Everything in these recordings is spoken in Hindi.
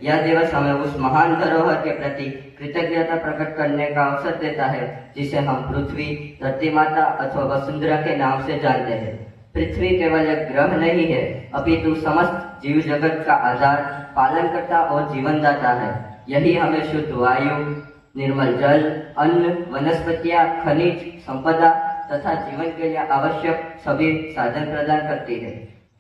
यह दिवस हमें उस महान धरोहर के प्रति कृतज्ञता प्रकट करने का अवसर देता है जिसे हम पृथ्वी, धरती माता अथवा वसुंधरा के नाम से जानते हैं। पृथ्वी केवल एक ग्रह नहीं है, अपितु समस्त जीव जगत का आधार, पालनकर्ता और जीवनदाता है। यही हमें शुद्ध वायु, निर्मल जल, अन्न, वनस्पतियां, खनिज संपदा तथा जीवन के लिए आवश्यक सभी साधन प्रदान करती है।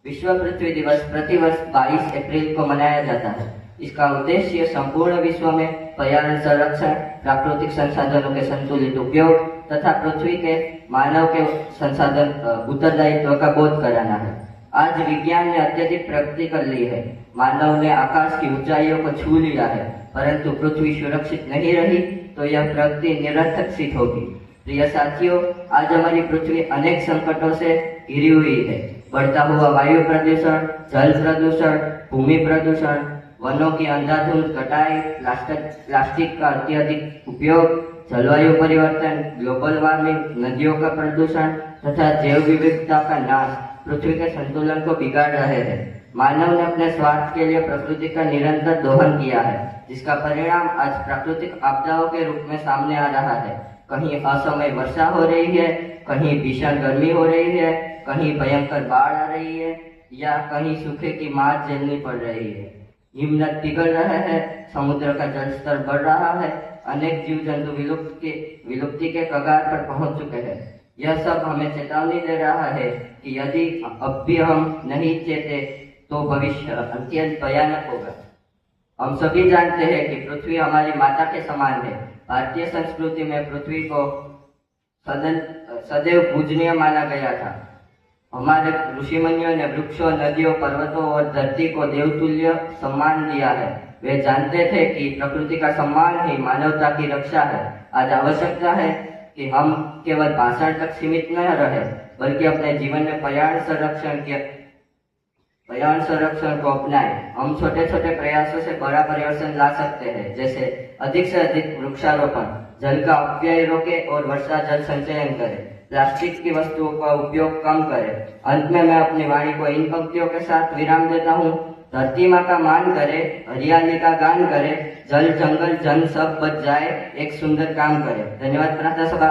विश्व पृथ्वी दिवस प्रतिवर्ष 22 अप्रैल को मनाया जाता है। इसका उद्देश्य संपूर्ण विश्व में पर्यावरण संरक्षण, प्राकृतिक संसाधनों के संतुलित उपयोग तथा पृथ्वी के मानव के संसाधन उत्तरदायित्व का बोध कराना है। आज विज्ञान ने अत्यधिक प्रगति कर ली है। मानव ने आकाश की ऊंचाइयों को छू लिया है, परंतु पृथ्वी सुरक्षित नहीं रही तो यह प्रगति निरर्थक सिद्ध होगी। प्रिय साथियों, आज हमारी पृथ्वी अनेक संकटों से घिरी हुई है। बढ़ता हुआ वायु प्रदूषण, जल प्रदूषण, भूमि प्रदूषण, वनों की अंधाधुंध कटाई, प्लास्टिक का अत्यधिक उपयोग, जलवायु परिवर्तन, ग्लोबल वार्मिंग, नदियों का प्रदूषण तथा जैव विविधता का नाश पृथ्वी के संतुलन को बिगाड़ रहे हैं। मानव ने अपने स्वार्थ के लिए प्रकृति का निरंतर दोहन किया है, जिसका परिणाम आज प्राकृतिक आपदाओं के रूप में सामने आ रहा है। कहीं असमय वर्षा हो रही है, कहीं भीषण गर्मी हो रही है, कहीं भयंकर बाढ़ आ रही है या कहीं सूखे की मार झेलनी पड़ रही है। हिमनद पिघल रहे हैं, समुद्र का जल स्तर बढ़ रहा है, अनेक जीव जंतु विलुप्ति के कगार पर पहुंच चुके हैं। यह सब हमें चेतावनी दे रहा है कि यदि अब भी हम नहीं चेते तो भविष्य अत्यंत भयानक होगा। हम सभी जानते हैं कि पृथ्वी हमारी माता के समान है। भारतीय संस्कृति में पृथ्वी को सदैव पूजनीय माना गया था। हमारे ऋषि मुनियों ने वृक्षों, नदियों, पर्वतों और धरती को देवतुल्य सम्मान दिया है। वे जानते थे कि प्रकृति का सम्मान ही मानवता की रक्षा है। आज आवश्यकता है कि हम केवल भाषण तक सीमित न रहे, बल्कि अपने जीवन में पर्यावरण संरक्षण को अपनाएं। हम छोटे छोटे प्रयासों से बड़ा परिवर्तन ला सकते हैं, जैसे अधिक से अधिक वृक्षारोपण, जल का अपव्यय रोके और वर्षा जल संचयन करें, प्लास्टिक की वस्तुओं का उपयोग कम करें। अंत में मैं अपनी वाणी को इन पंक्तियों के साथ विराम देता हूँ। धरती माँ का मान करे, हरियाली का गान करे, जल जंगल जन सब बच जाए, एक सुंदर काम करे। धन्यवाद। प्रार्थना सभा।